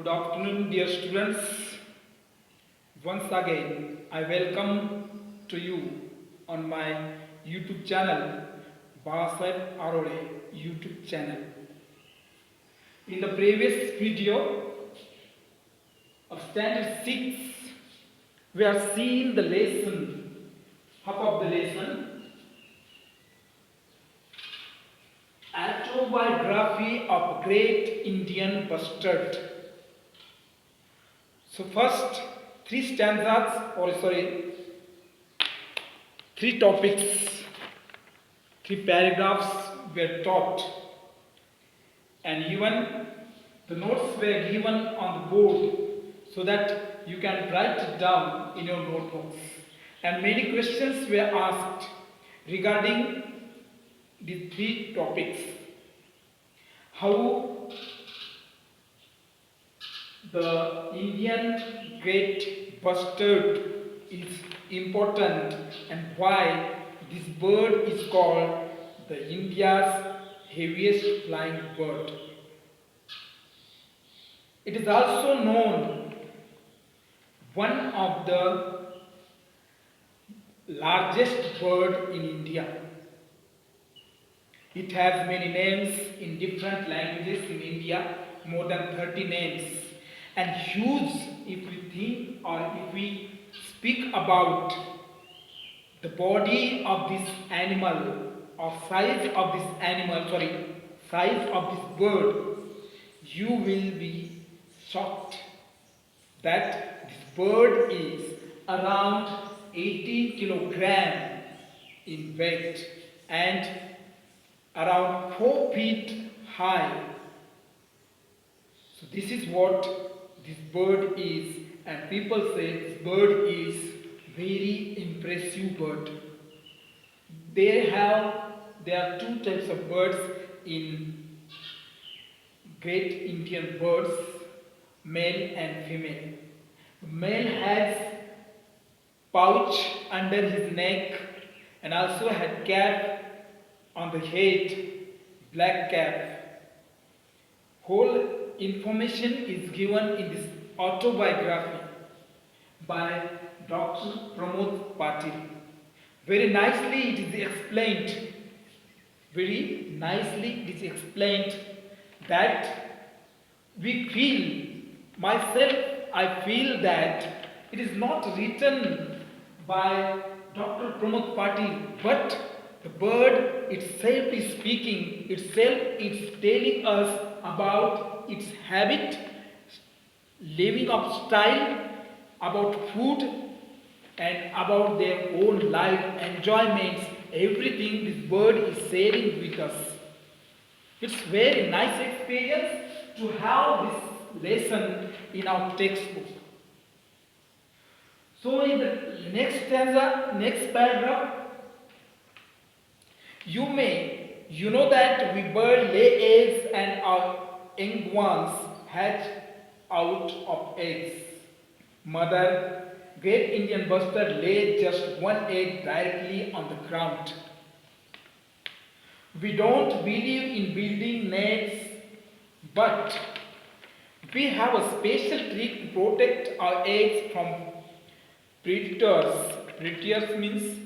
Good afternoon, dear students. Once again, I welcome to you on my YouTube channel, Basar Arole YouTube channel. In the previous video of Standard 6, we have seen the lesson, half of the lesson, Autobiography of Great Indian Bustard. So first, three topics, three paragraphs were taught, and even the notes were given on the board so that you can write it down in your notebooks. And many questions were asked regarding the three topics. How the Indian great bustard is important and why this bird is called the India's heaviest flying bird. It is also known one of the largest bird in India. It has many names in different languages in India, more than 30 names. And huge, if we think or if we speak about the body of this animal or size of this bird, you will be shocked that this bird is around 18 kilogram in weight and around 4 feet high. So this is what this bird is, and people say this bird is very impressive bird. There are two types of birds in great Indian birds, male and female. Male has pouch under his neck and also had cap on the head, black cap. Whole information is given in this autobiography by Dr. Pramod Patil. Very nicely it is explained. That we feel, I feel that it is not written by Dr. Pramod Patil, but the bird itself is speaking, itself is telling us about its habit, living of style, about food, and about their own life, enjoyments, everything this bird is sharing with us. It's very nice experience to have this lesson in our textbook. So in the next stanza, next paragraph, you know that we bird lay eggs and our young ones hatch out of eggs. Mother, great Indian bustard laid just one egg directly on the ground. We don't believe in building nets, but we have a special trick to protect our eggs from predators. Predators means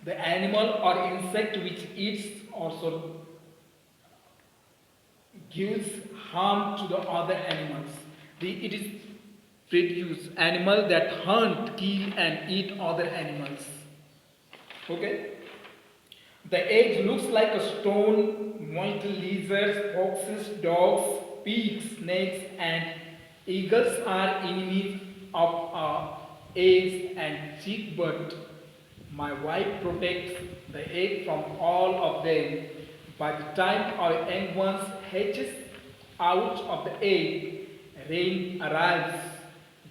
the animal or insect which eats also gives harm to the other animals. It is predators, animal that hunt, kill and eat other animals. Okay? The egg looks like a stone. Multiple lizards, foxes, dogs, pigs, snakes and eagles are enemies of our eggs and chick, but my wife protects the egg from all of them. By the time our young ones hatches out of the egg, rain arrives.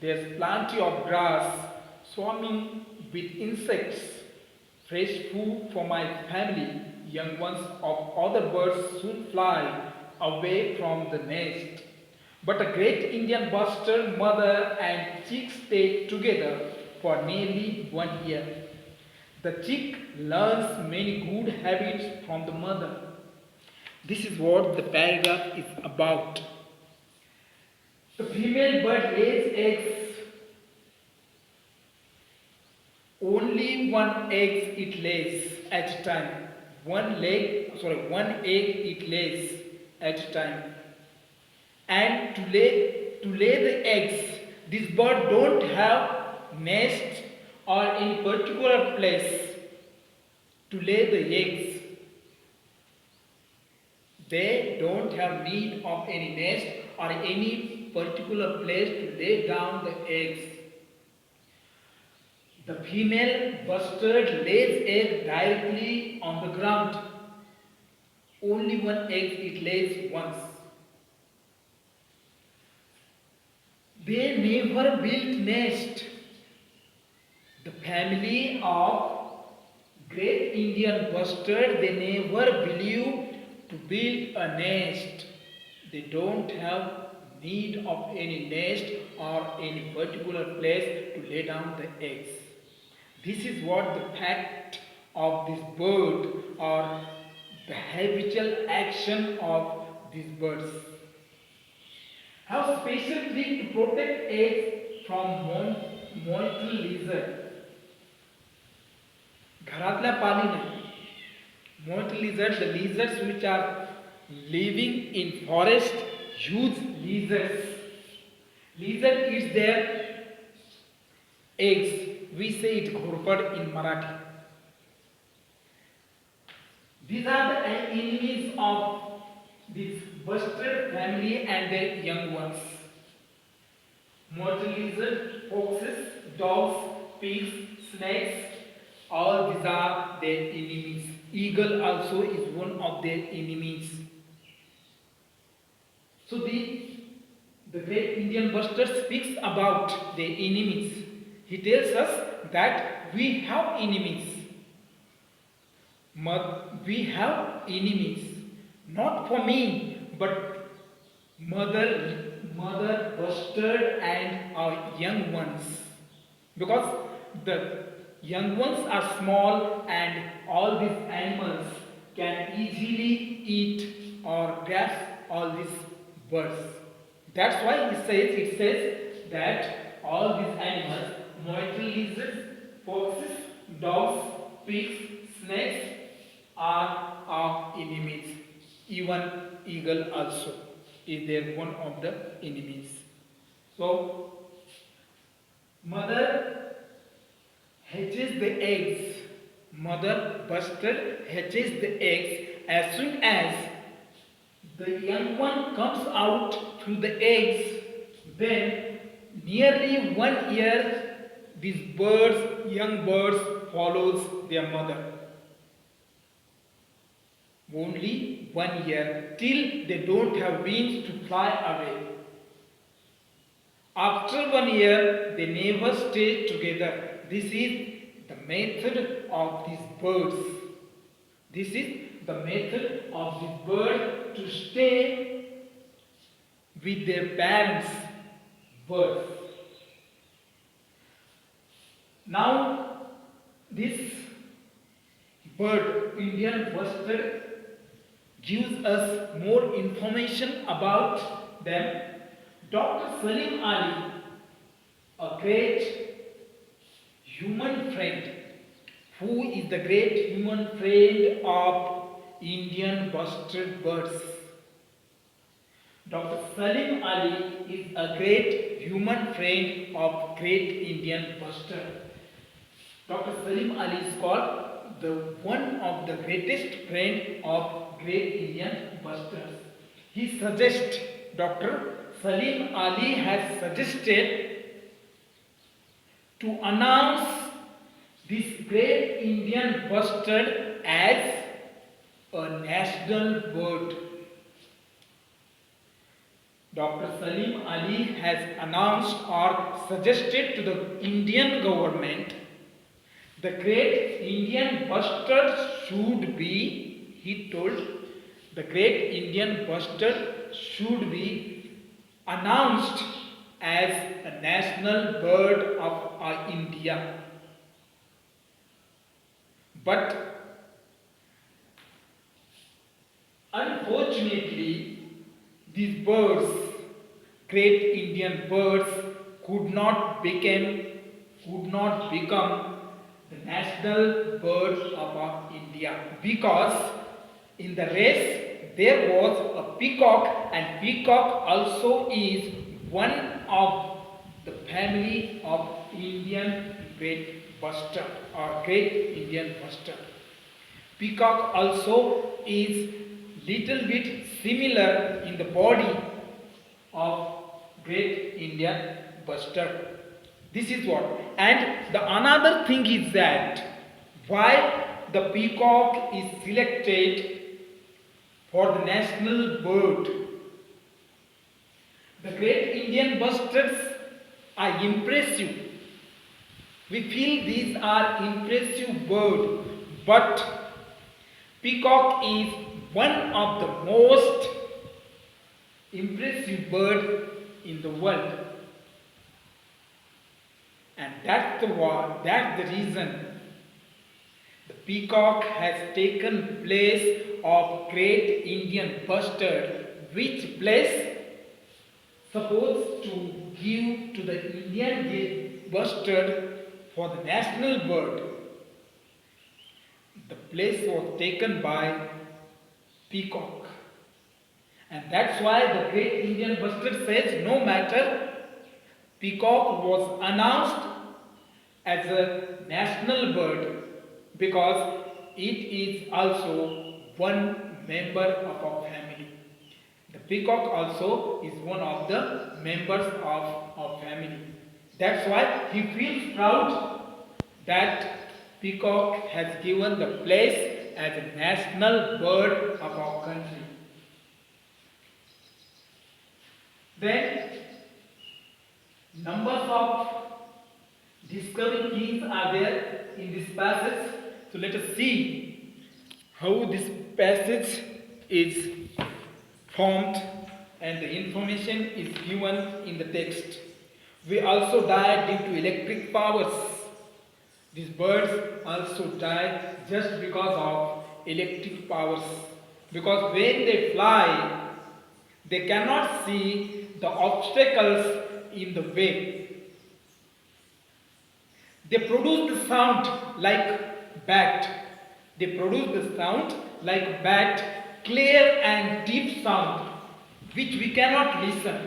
There's plenty of grass, swarming with insects, fresh food for my family. Young ones of other birds soon fly away from the nest. But a great Indian bustard mother and chick stay together for nearly 1 year. The chick learns many good habits from the mother. This is what the paragraph is about. The female bird lays eggs. Only one egg it lays at a time. One egg it lays at a time. And to lay the eggs, this bird don't have nest or any particular place to lay the eggs. They don't have need of any nest or any particular place to lay down the eggs. The female bustard lays egg directly on the ground. Only one egg it lays once. They never built nest. The family of great Indian bustard, they never believe to build a nest. They don't have need of any nest or any particular place to lay down the eggs. This is what the fact of this bird or the habitual action of these birds. Have special trick to protect eggs from mortal lizard. घरातल्या पालीने mortal lizards, the lizards which are living in forest, huge lizards. Lizard eats their eggs. We say it घोरपड in Marathi. These are the enemies of this bustard family and their young ones. Mortal lizard, foxes, dogs, pigs, snakes, all these are their enemies. Eagle also is one of their enemies. So the great Indian bustard speaks about their enemies. He tells us that we have enemies. We have enemies. Not for me, but mother bustard and our young ones. Because the young ones are small and all these animals can easily eat or grasp all these birds. That's why it says that all these animals, mortal lizards, foxes, dogs, pigs, snakes are our enemies. Even eagle also is there one of the enemies. So mother hatches the eggs. Mother bustard hatches the eggs. As soon as the young one comes out through the eggs, then nearly 1 year these young birds follows their mother. Only 1 year till they don't have wings to fly away. After 1 year, they never stay together. This is the method of these birds. This is the method of this bird to stay with their parents' birds. Now, this bird, Indian bustard, gives us more information about them. Dr. Salim Ali, a great human friend, who is the great human friend of Indian bustard birds. Dr. Salim Ali is a great human friend of great Indian bustard. Dr. Salim Ali is called the one of the greatest friend of great Indian bustards. He suggests, Dr. Salim Ali has suggested to announce this great Indian bustard as a national bird. Dr. Salim Ali has announced or suggested to the Indian government the great Indian bustard should be, he told, the great Indian bustard should be announced as a national bird of India. But unfortunately, these birds, great Indian birds could not become the national bird of our India, because in the race there was a peacock, and peacock also is one of the family of Indian great buster or great Indian buster. Peacock also is little bit similar in the body of great Indian buster. This is what. And the another thing is that why the peacock is selected for the national bird. The great Indian busters are impressive. We feel these are impressive bird, but peacock is one of the most impressive bird in the world. And that's the reason the peacock has taken place of great Indian bustard, which place supposed to give to the Indian bustard for the national bird. The place was taken by peacock. And that's why the great Indian bustard says no matter, peacock was announced as a national bird because it is also one member of our family. The peacock also is one of the members of our family. That's why he feels proud that peacock has given the place as a national bird of our country. Then, numbers of discovering things are there in this passage. So let us see how this passage is formed and the information is given in the text. We also die due to electric powers. These birds also die just because of electric powers. Because when they fly, they cannot see the obstacles in the way. They produce the sound like bat. They produce the sound like bat, clear and deep sound, which we cannot listen.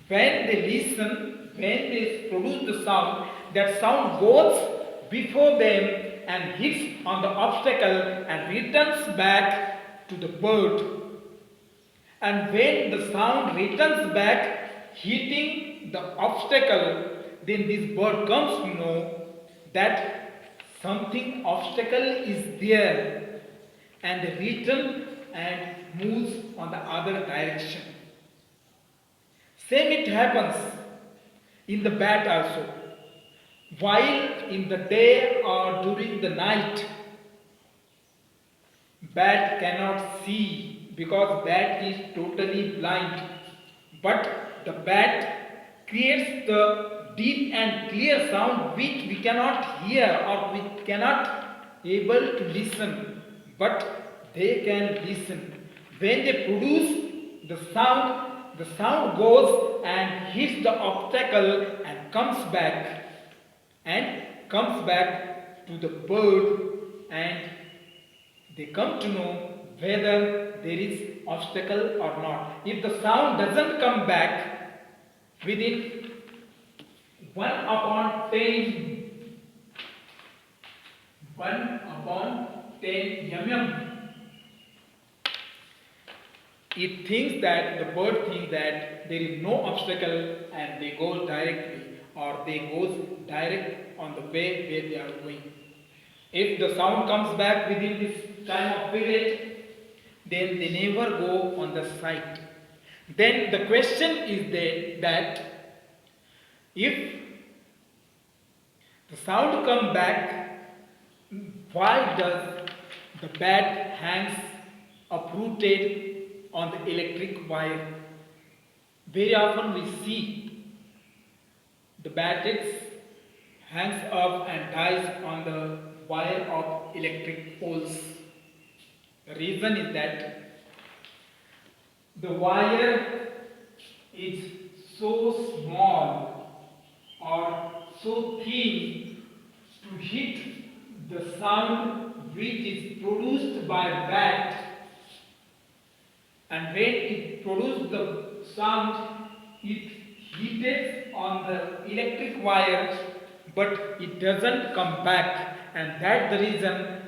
When they produce the sound, that sound goes before them and hits on the obstacle and returns back to the bird. And when the sound returns back, hitting the obstacle, then this bird comes to know that something obstacle is there, and they return and moves on the other direction. Same it happens in the bat also. While in the day or during the night, bat cannot see because bat is totally blind. But the bat creates the deep and clear sound which we cannot hear or we cannot able to listen. But they can listen. When they produce the sound goes and hits the obstacle and comes back to the bird, and they come to know whether there is obstacle or not. If the sound doesn't come back within 1 upon 10 mm, the bird thinks that there is no obstacle and they go directly, or they goes direct on the way where they are going. If the sound comes back within this time of period, then they never go on the site. Then the question is that if the sound come back, why does the bat hangs uprooted on the electric wire? Very often we see the bat hangs up and dies on the wire of electric poles. The reason is that the wire is so small or so thin to hit the sound which is produced by bat, and when it produces the sound it hits on the electric wire, but it doesn't come back, and that's the reason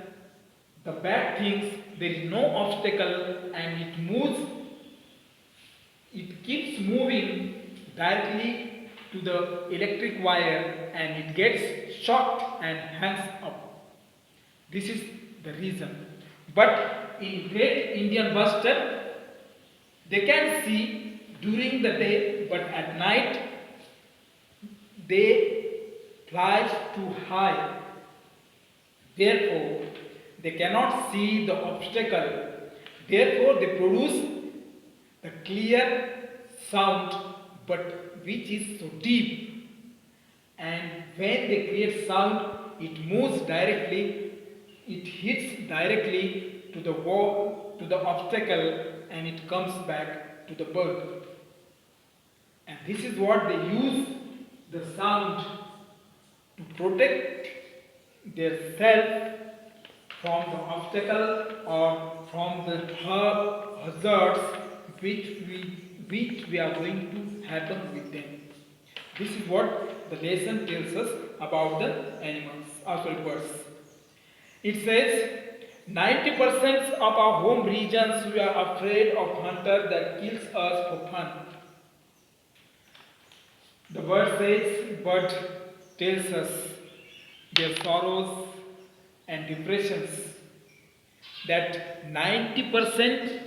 the bat thinks there is no obstacle and it moves, it keeps moving directly to the electric wire and it gets shocked and hangs up. This is the reason. But in Great Indian Bustard, they can see during the day, but at night they fly too high. Therefore, they cannot see the obstacle. Therefore, they produce the clear sound, but which is so deep. And when they create sound, it moves directly, it hits directly to the wall, to the obstacle, and it comes back to the bird. And this is what they use the sound to protect their self from the obstacle or from the hazards which we are going to happen with them. This is what the lesson tells us about the animals, also birds. It says 90% of our home regions we are afraid of hunter that kills us for fun. The bird tells us their sorrows and depressions, that 90%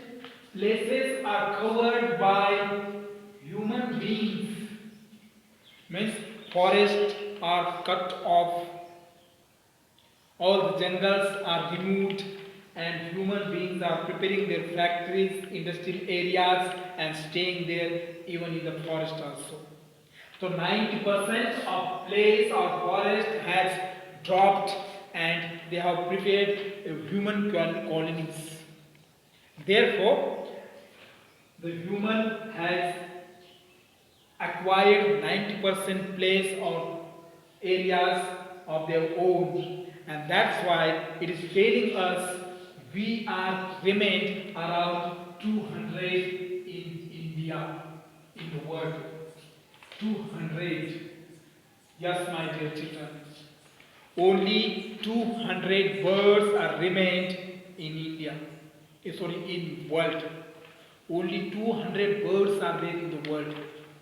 places are covered by human beings, means forests are cut off, all the jungles are removed, and human beings are preparing their factories, industrial areas, and staying there even in the forest also. So 90% of place or forest has dropped and they have prepared human colonies. Therefore, the human has acquired 90% place or areas of their own, and that's why it is telling us we are remained around 200 in India, in the world. 200. Yes, my dear children. Only 200 birds are remained in India. In world. Only 200 birds are there in the world.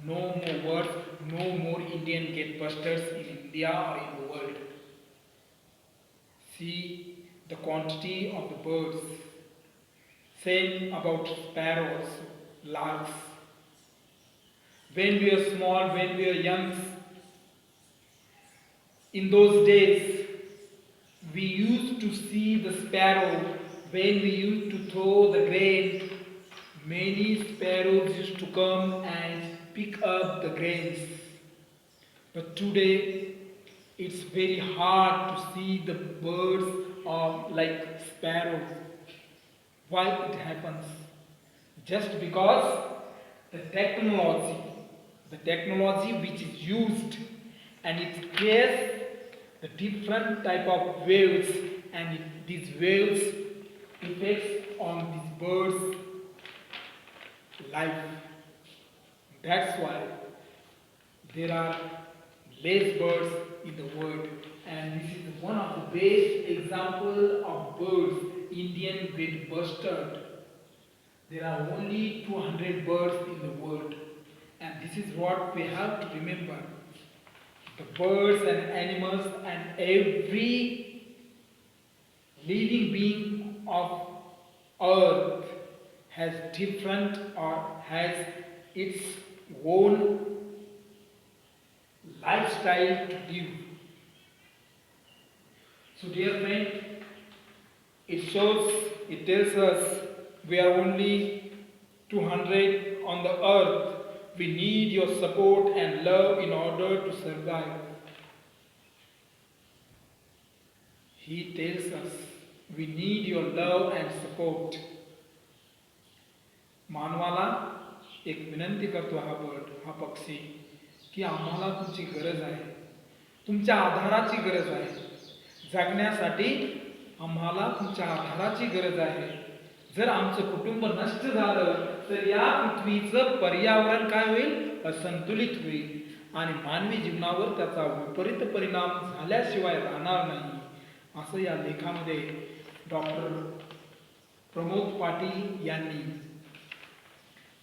No more birds, no more Indian gate busters in India or in the world. See the quantity of the birds. Same about sparrows, larks. When we are small, when we are young, in those days, we used to see the sparrow when we used to throw the grain. Many sparrows used to come and pick up the grains. But today, it's very hard to see the birds like sparrows. Why it happens? Just because the technology which is used, and it creates the different type of waves, and these waves affects on these birds' life. That's why there are less birds in the world, and this is one of the best example of birds, Indian great bustard. There are only 200 birds in the world, and this is what we have to remember. The birds and animals and every living being of earth has different or has its own lifestyle to live. So dear friend, it tells us we are only 200 on the earth. We need your support and love in order to survive. He tells us we need your love and support. मानवाला एक विनंती करतो हा bird, हा पक्षी, की आम्हाला तुमची गरज आहे, तुमच्या आधाराची गरज आहे. जगण्यासाठी आम्हाला तुमच्या आधाराची गरज आहे. जर आमचं कुटुंब नष्ट झालं तर या पृथ्वीचं पर्यावरण काय होईल? असंतुलित होईल आणि मानवी जीवनावर त्याचा विपरीत परिणाम झाल्याशिवाय राहणार नाही. असं या लेखामध्ये डॉक्टर प्रमोद पाटील यांनी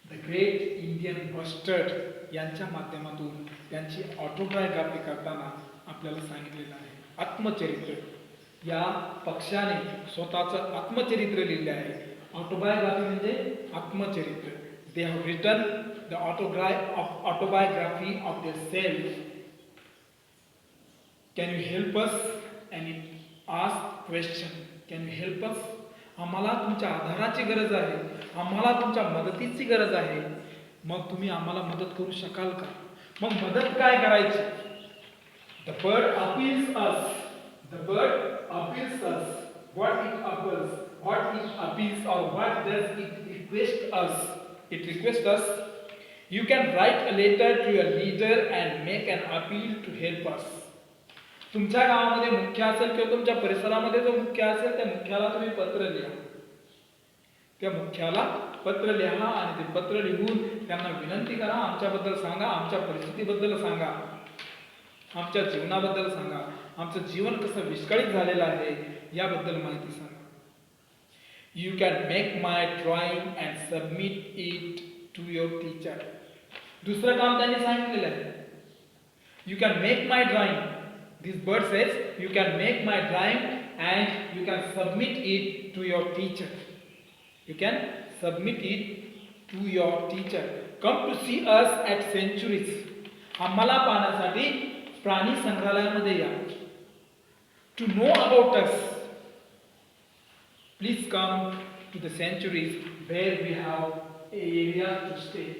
द ग्रेट इंडियन बस्टर्ड यांच्या माध्यमातून त्यांची ऑटोबायोग्राफी करताना आपल्याला सांगितलेलं आहे. आत्मचरित्र, या पक्षाने स्वतःचं आत्मचरित्र लिहिले आहे. ऑटोबायोग्राफी म्हणजे आत्मचरित्र. They have written the autobiography of their self. Can you help us? And it ask question, can you help us? आम्हाला तुमच्या आधाराची गरज आहे, आम्हाला तुमच्या मदतीची गरज आहे. मग तुम्ही आम्हाला मदत करू शकाल का? मग मदत काय करायची? The bird appeals us. The bird appeals us. What it appeals, what it appeals, or what does it request us? It requests us. You can write a letter to your leader and make an appeal to help us. तुमच्या गावामध्ये मुख्य असेल किंवा तुमच्या परिसरामध्ये जो मुख्य असेल त्या मुख्याला तुम्ही पत्र लिहा. त्या मुख्याला पत्र लिहा आणि ते पत्र लिहून त्यांना विनंती करा, आमच्याबद्दल सांगा, आमच्या परिस्थितीबद्दल सांगा, आमच्या जीवनाबद्दल सांगा, आमचं जीवन कसं विस्कळीत झालेलं आहे याबद्दल माहिती सांगा. You can make my drawing and submit it to your teacher. दुसरं काम त्यांनी सांगितलेलं आहे. You can make my drawing. This bird says you can make my drawing and you can submit it to your teacher. You can submit it to your teacher. Come to see us at sanctuaries. आम्हाला पाहण्यासाठी प्राणी संग्रहालयामध्ये या. To know about us, please come to the sanctuaries where we have area to stay.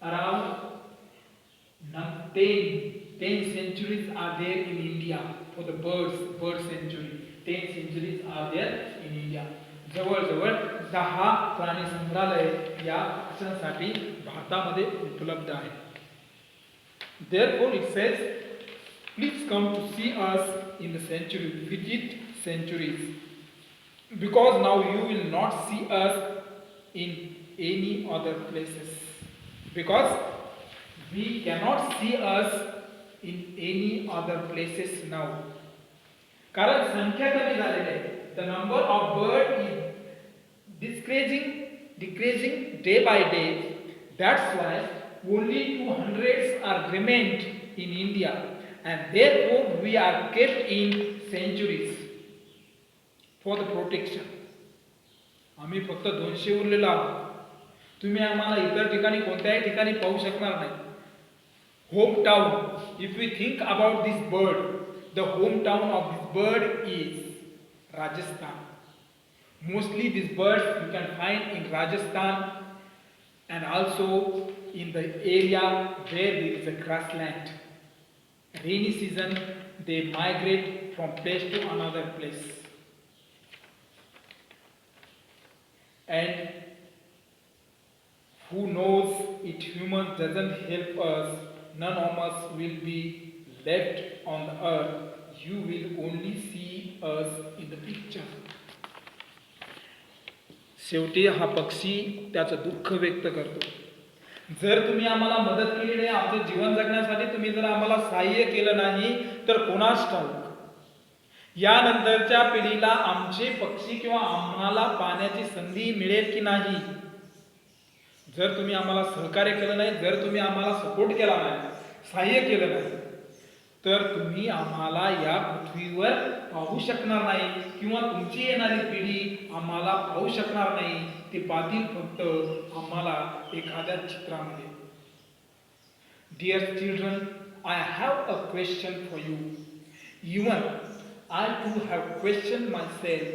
Around 10 sanctuaries are there in India for the bird sanctuary. 10 sanctuaries are there in India. जवळजवळ 10 प्राणी संग्रहालय या पक्ष्यांसाठी भारतामध्ये उपलब्ध आहे. Therefore it says, please come to see us in the sanctuary, visit sanctuaries, because now you will not see us in any other places, because we cannot see us in any other places now. कारण संख्या कमी झालेली आहे. The number of bird is decreasing day by day. That's why only 200 are remained in India. And therefore we are kept in sanctuaries for the protection. आम्ही फक्त 200 उरलेलो आहोत. तुम्ही आम्हाला इतर ठिकाणी कोणत्याही ठिकाणी पाहू शकणार नाही. Home town, if we think about this bird, the home town of this bird is Rajasthan. Mostly these birds you can find in Rajasthan and also in the area where there is a grassland. Rainy season they migrate from place to another place. And who knows, if humans doesn't help us, none of us will be left on the earth. You will only see us in the picture. शेवटी हा पक्षी त्याचं दुःख व्यक्त करतो. जर तुम्ही आम्हाला मदत केली नाही, आमचं जीवन जगण्यासाठी तुम्ही जर आम्हाला सहाय्य केलं नाही, तर कोणास ठाऊक यानंतरच्या पिढीला आमचे पक्षी किंवा आम्हाला पाण्याची संधी मिळेल की नाही. जर तुम्ही आम्हाला सहकार्य केलं नाही, जर तुम्ही आम्हाला सपोर्ट केला नाही, सहाय्य केलं नाही, तर तुम्ही आम्हाला या पृथ्वीवर पाहू शकणार नाही किंवा तुमची येणारी पिढी आम्हाला पाहू शकणार नाही. ते पाहतील फक्त आम्हाला एखाद्या चित्रामध्ये. Dear children, I have a question for you. Even I too have question my self.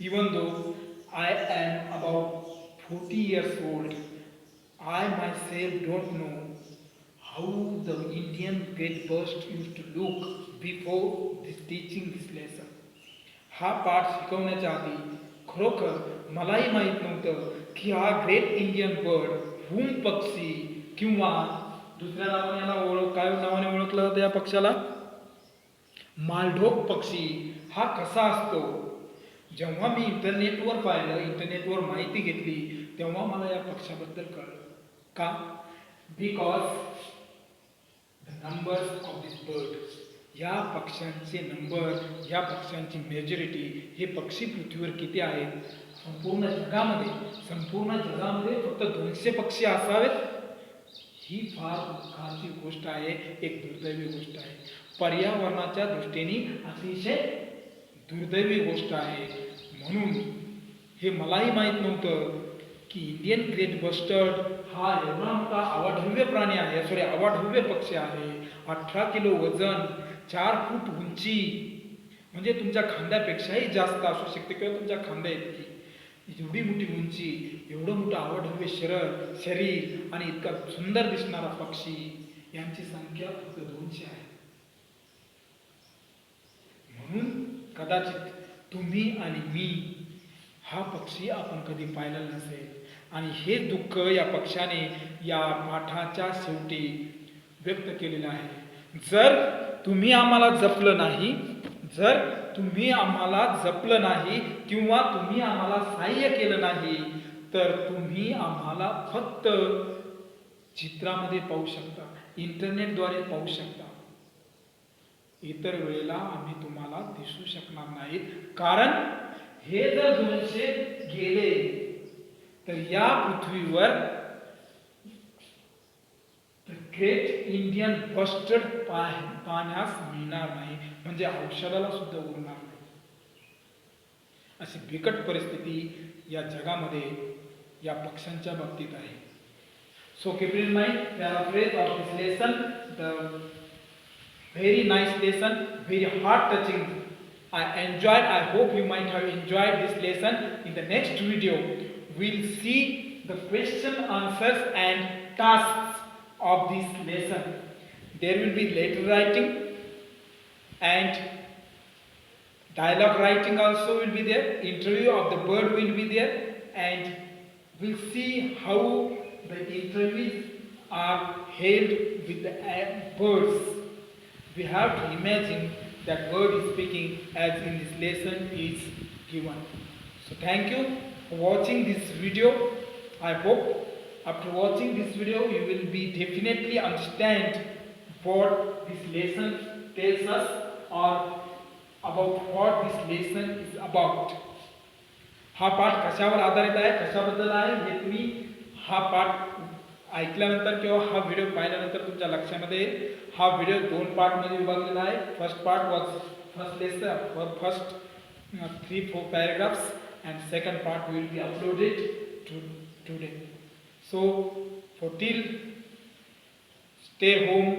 Even though I am about 40 years old, I myself don't know how the Indian great burst used to look before teaching this lesson. हा पाठ शिकवण्याच्या आधी खरोखर मलाही माहीत नव्हतं की हा great Indian bird हुम पक्षी किंवा दुसऱ्या नावाने याला काय नावाने ओळखलं जातं या पक्षाला? मालढोक पक्षी हा कसा असतो? जेव्हा मी इंटरनेटवर पाहिलं, इंटरनेटवर माहिती घेतली, तेव्हा मला या पक्षाबद्दल कळलं. का? Because the numbers of this bird, या पक्ष्यांचे नंबर, या पक्ष्यांची मेजॉरिटी, हे पक्षी पृथ्वीवर किती आहेत? संपूर्ण जगामध्ये फक्त 200 पक्षी असावेत, ही फार दुःखाची गोष्ट आहे, एक दुर्दैवी गोष्ट आहे. पर्यावरणाच्या दृष्टीने अतिशय दुर्दैवी गोष्ट आहे. म्हणून हे मलाही माहीत नव्हतं की इंडियन ग्रेट बस्टर्ड हा एवढा मोठा अवाढव्य प्राणी आहे, अवाढव्य पक्षी आहे. 18 किलो वजन, 4 फूट उंची, म्हणजे तुमच्या खांद्यापेक्षाही जास्त असू शकते किंवा तुमच्या खांद्या इतकी. एवढी मोठी उंची, एवढं मोठं अवाढव्य शरीर आणि इतका सुंदर दिसणारा पक्षी, यांची संख्या फक्त 200 आहे. म्हणून कदाचित तुम्ही आणि मी हा पक्षी आपण कधी पाहिला नसेल, आणि हे दुःख या पक्षाने या पाठाच्या शेवटी व्यक्त केलेलं आहे. जर तुम्ही आम्हाला जपलं नाही, किंवा तुम्ही आम्हाला सहाय्य केलं नाही, तर तुम्ही आम्हाला फक्त चित्रामध्ये पाहू शकता, इंटरनेटद्वारे पाहू शकता. इतर वेळेला आम्ही तुम्हाला दिसू शकणार नाहीत, कारण हे जर 200 गेले तर या पृथ्वीवर ग्रेट इंडियन बस्टर्ड पाहण्यास मिळणार नाही, म्हणजे औषधाला सुद्धा उरणार नाही. अशी बिकट परिस्थिती या जगामध्ये या पक्ष्यांच्या बाबतीत आहे. So keep in mind, paraphrase of this lesson, the very nice lesson, very heart touching. I hope you might have enjoyed this lesson. In the next video, we'll see the question, answers and tasks of this lesson. There will be letter writing and dialogue writing also will be there. Interview of the bird will be there, and we'll see how the interviews are held with the birds. We have to imagine that bird is speaking as in this lesson is given. So thank you for watching this video. I hope after watching this video you will be definitely understand what this lesson tells us, or about what this lesson is about. हा पाठ कशावर आधारित आहे, कशाबद्दल आहे, हे तुम्ही हा पाठ ऐकल्यानंतर किंवा हा व्हिडिओ पाहिल्यानंतर तुमच्या लक्षामध्ये येईल. हा व्हिडिओ 2 पार्टमध्ये विभागलेला आहे. First part was first lesson, first 3-4 paragraphs, and second part will be uploaded today. So for till, stay home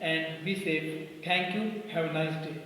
and be safe. Thank you. Have a nice day.